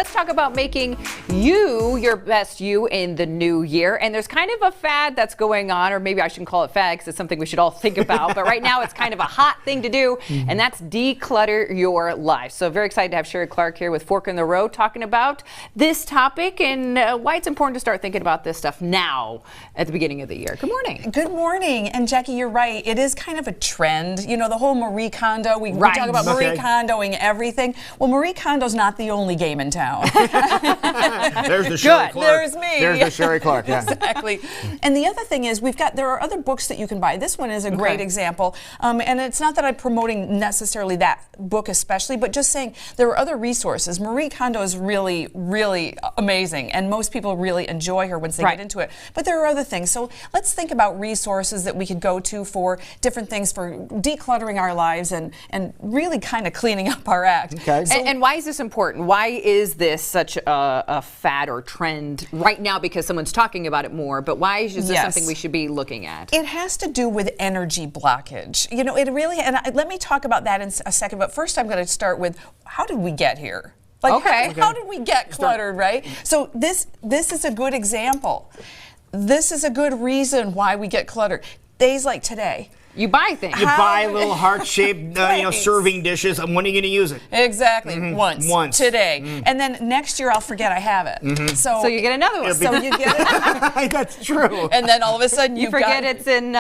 Let's talk about making you your best you in the new year. And there's kind of a fad that's going on, or maybe I shouldn't call it fad because it's something we should all think about. But right now it's kind of a hot thing to do, and that's declutter your life. So very excited to have Sheree Clark here with Fork in the Road talking about this topic and why it's important to start thinking about this stuff now at the beginning of the year. Good morning. Good morning. And Jackie, you're right. It is kind of a trend. You know, the whole Marie Kondo. We talk about Marie Kondoing everything. Well, Marie Kondo's not the only game in town. There's the Sheree Clark. There's me. There's the Sheree Clark. Yeah. Exactly. And the other thing is, there are other books that you can buy. This one is a great example. And it's not that I'm promoting necessarily that book especially, but just saying there are other resources. Marie Kondo is really, really amazing, and most people really enjoy her once they get into it. But there are other things. So let's think about resources that we could go to for different things for decluttering our lives and really kind of cleaning up our act. Okay. So, and why is this important? Why is this such a fad or trend right now? Because someone's talking about it more, but why is this something we should be looking at? It has to do with energy blockage. You know, it really, and let me talk about that in a second, but first I'm going to start with how did we get here? Like, how did we get cluttered, right? So this is a good example. This is a good reason why we get cluttered. Days like today. You buy things. You buy little heart-shaped serving dishes. And when are you going to use it? Exactly. Once. Today. And then next year I'll forget I have it. So you get another one. So you get it. That's true. And then all of a sudden you forget it's in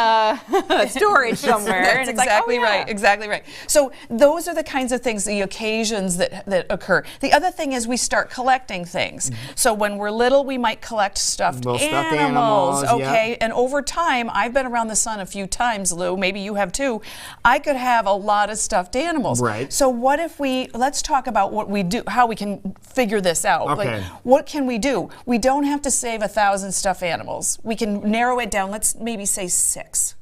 storage somewhere. That's exactly right. Exactly right. So those are the kinds of things, the occasions that occur. The other thing is we start collecting things. So when we're little, we might collect stuffed animals. Okay. And over time, I've been around the sun a few times, Lou. Maybe you have too. I could have a lot of stuffed animals. Right. So what if let's talk about what we do, how we can figure this out. Okay. Like, what can we do? We don't have to save 1,000 stuffed animals. We can narrow it down. Let's maybe say 6.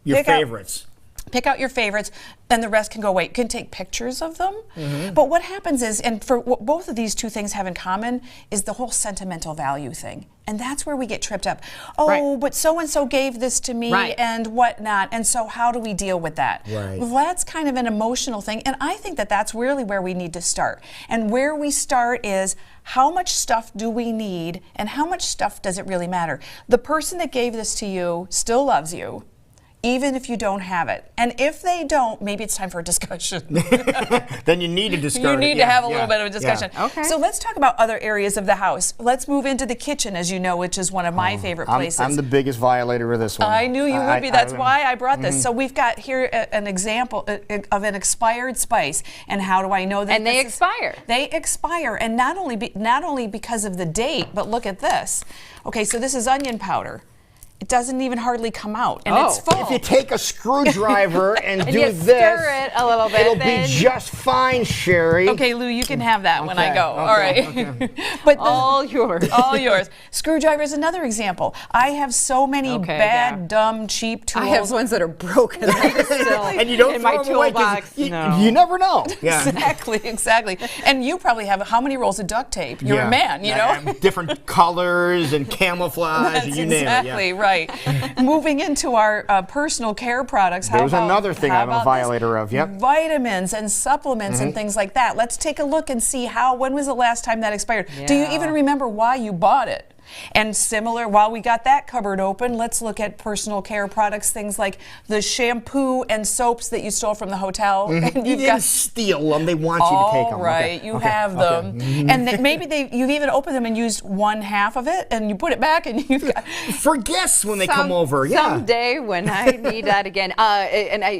Your favorites. Pick out your favorites, and the rest can go away. You can take pictures of them. But what happens is, and for what both of these two things have in common, is the whole sentimental value thing. And that's where we get tripped up. Oh, but so-and-so gave this to me and whatnot. And so how do we deal with that? Right. Well, that's kind of an emotional thing. And I think that that's really where we need to start. And where we start is, how much stuff do we need, and how much stuff does it really matter? The person that gave this to you still loves you, even if you don't have it. And if they don't, maybe it's time for a discussion. Then you need to discuss. You need to have a little bit of a discussion. Yeah. Okay. So let's talk about other areas of the house. Let's move into the kitchen, as you know, which is one of my favorite places. I'm the biggest violator of this one. I knew you would be. That's why I brought this. So we've got here an example of an expired spice. And how do I know that? And they expire. They expire, and not only because of the date, but look at this. Okay, so this is onion powder. It doesn't even hardly come out, and it's full. If you take a screwdriver and do you this, stir it a little bit, it'll be just fine, Sheree. Okay, Lou, you can have that when I go. All right. But all yours. All yours. Screwdriver is another example. I have so many bad, dumb, cheap tools. I have ones that are broken. And you don't in throw my them away 'cause toolbox. you never know. Yeah. Exactly. And you probably have how many rolls of duct tape? You're a man, you know? Different colors and camouflage. That's you name exactly it. right. Moving into our personal care products. There's another thing I'm a violator of. Yep. Vitamins and supplements and things like that. Let's take a look and see when was the last time that expired? Do you even remember why you bought it? And similar, while we got that cupboard open, let's look at personal care products, things like the shampoo and soaps that you stole from the hotel. And You didn't steal them. They want you to take them. All right, you have them. And maybe you've even opened them and used one half of it, and you put it back, and you've got... For guests when they come over, Someday when I need that again.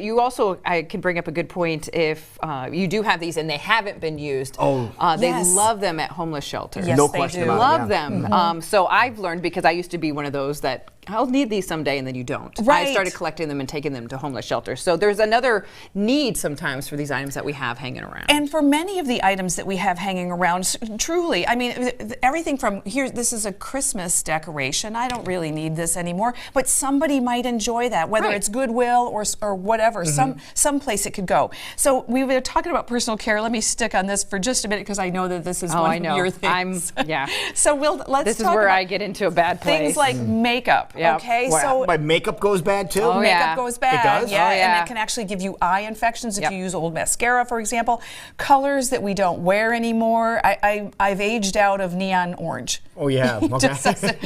You also, I can bring up a good point if you do have these and they haven't been used. They love them at homeless shelters. Yes, no they question do. about it. Love them. So I've learned, because I used to be one of those that I'll need these someday, and then you don't. Right. I started collecting them and taking them to homeless shelters. So there's another need sometimes for these items that we have hanging around. And for many of the items that we have hanging around, truly, I mean, everything from here, this is a Christmas decoration. I don't really need this anymore, but somebody might enjoy that, whether it's Goodwill or whatever, some place it could go. So we were talking about personal care. Let me stick on this for just a minute, because I know that this is one of your things. Yeah. So let's This is talk where about I get into a bad place. things like makeup. Yep. Okay, Wow. so My makeup goes bad too. Oh, yeah. makeup goes bad. It does? Yeah, Oh, yeah. and it can actually give you eye infections if Yep. you use old mascara, for example. Colors that we don't wear anymore. I've aged out of neon orange. Oh yeah. Okay.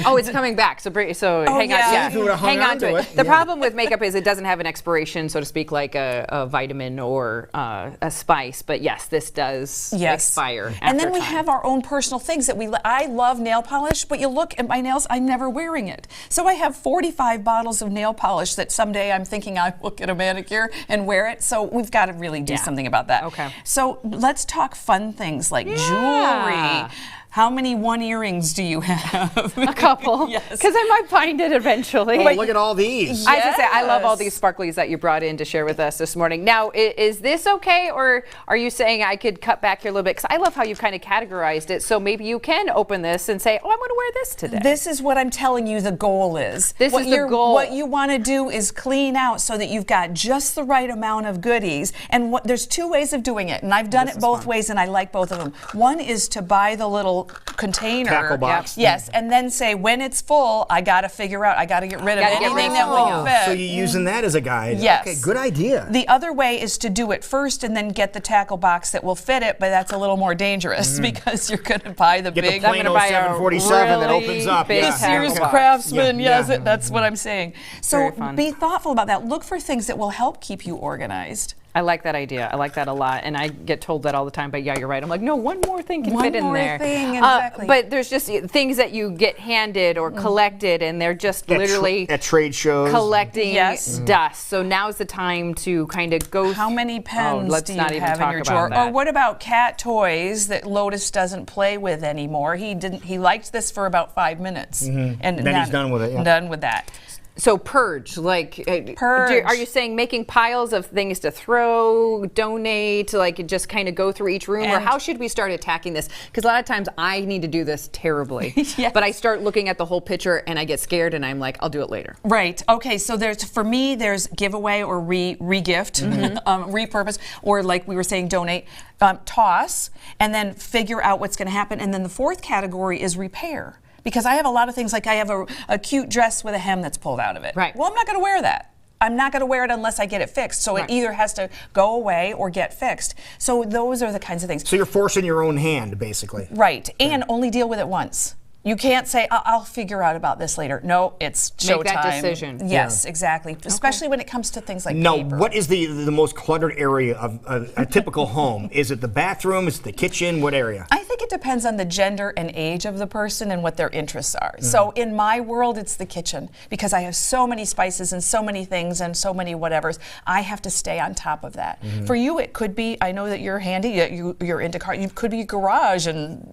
Oh, it's coming back. So hang yeah. on. Yeah, if you would've hung hang on on to to it. it, The yeah. problem with makeup is it doesn't have an expiration, so to speak, like a vitamin or a spice. But yes, this does expire. And then after we time. have our own personal things that I love nail polish, but you look at my nails, I'm never wearing it. So I have 45 bottles of nail polish that someday I'm thinking I will get a manicure and wear it. So we've got to really do something about that. Okay. So let's talk fun things like jewelry. How many one earrings do you have? a couple. Yes. Because I might find it eventually. Oh, look at all these. I just say I love all Yes. these sparklies that you brought in to share with us this morning. Now, is this okay, or are you saying I could cut back here a little bit? Because I love how you've kind of categorized it. So maybe you can open this and say, "Oh, I'm going to wear this today." This is what I'm telling you the goal is. This is the goal. What you want to do is clean out so that you've got just the right amount of goodies. And there's two ways of doing it, and I've done it both ways, and I like both of them. One is to buy the little container. Tackle box. Yes, and then say when it's full, I got to figure out, I got to get rid of Gotta get anything rid that of won't it. fit. So you're using that as a guide. Yes. Okay, good idea. The other way is to do it first and then get the tackle box that will fit it, but that's a little more dangerous because you're going to buy the Get big. the plain I'm gonna buy a 747 that really opens up. big Yeah. The Sears tackle box. Craftsman, Yeah, yes, yeah. that's what I'm saying. So Very fun. be thoughtful about that. Look for things that will help keep you organized. I like that idea. I like that a lot, and I get told that all the time. But yeah, you're right. I'm like, no, one more thing can One fit in more there. thing, exactly. But there's just things that you get handed or collected, and they're just literally at trade shows. collecting Yes. dust. So now's the time to kind of go. How many pens let's do you not even have in talk your about drawer? that. Or what about cat toys that Lotus doesn't play with anymore? He didn't. He liked this for about 5 minutes, and Then he's done with it, yeah. Done with that. So purge, like, Purge. are you saying making piles of things to throw, donate, like just kind of go through each room, or And- how should we start attacking this? Because a lot of times I need to do this terribly, Yes. but I start looking at the whole picture and I get scared and I'm like, I'll do it later. Right. Okay. So for me, there's giveaway or re-gift, repurpose, or like we were saying, donate, toss, and then figure out what's going to happen. And then the fourth category is repair. Because I have a lot of things, like I have a cute dress with a hem that's pulled out of it. Right. Well, I'm not going to wear that. I'm not going to wear it unless I get it fixed. So Right. it either has to go away or get fixed. So those are the kinds of things. So you're forcing your own hand, basically. Right. And only deal with it once. You can't say, I'll figure out about this later. No, it's showtime. Make that decision. Yes, exactly. Especially when it comes to things like No, paper. what is the most cluttered area of a typical home? Is it the bathroom? Is it the kitchen? What area? I think it depends on the gender and age of the person and what their interests are. So in my world, it's the kitchen because I have so many spices and so many things and so many whatevers. I have to stay on top of that. For you, it could be, I know that you're handy, you're into car, it could be garage and,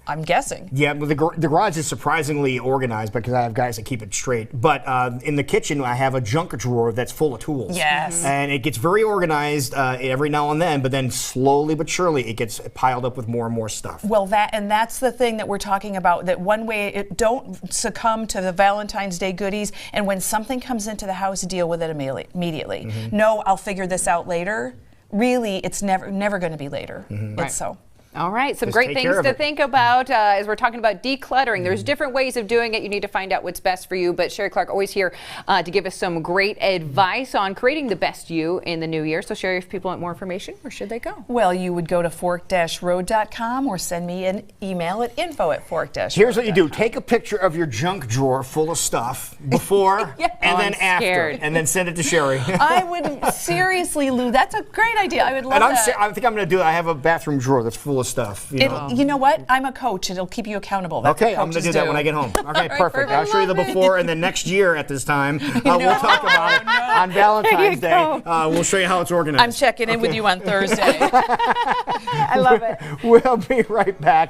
I'm guessing. Yeah, well, the garage is surprisingly organized because I have guys that keep it straight. But in the kitchen, I have a junk drawer that's full of tools. Yes. And it gets very organized every now and then, but then slowly but surely it gets piled up with more and more stuff. Well, that's the thing that we're talking about, that one way, don't succumb to the Valentine's Day goodies, and when something comes into the house, deal with it immediately. No, I'll figure this out later. Really, it's never going to be later. Right. It's so. All right, some Just great take things care of to it. think about as we're talking about decluttering. There's different ways of doing it. You need to find out what's best for you. But Sheree Clark always here to give us some great advice on creating the best you in the new year. So Sheree, if people want more information, where should they go? Well, you would go to fork-road.com or send me an email at info@fork-road.com. Here's what you do. Take a picture of your junk drawer full of stuff before Yeah. and Oh, then I'm after. scared. And then send it to Sheree. I would seriously, Lou, that's a great idea. I would love And that. I think I'm going to do it. I have a bathroom drawer that's full of stuff. You know what? I'm a coach. It'll keep you accountable. That's Okay, what I'm going to coaches do that when I get home. Okay, perfect. I'll show you the Love it. before and then next year at this time. We'll talk about it on Valentine's Day. go. We'll show you how it's organized. I'm checking in with you on Thursday. I love it. We'll be right back.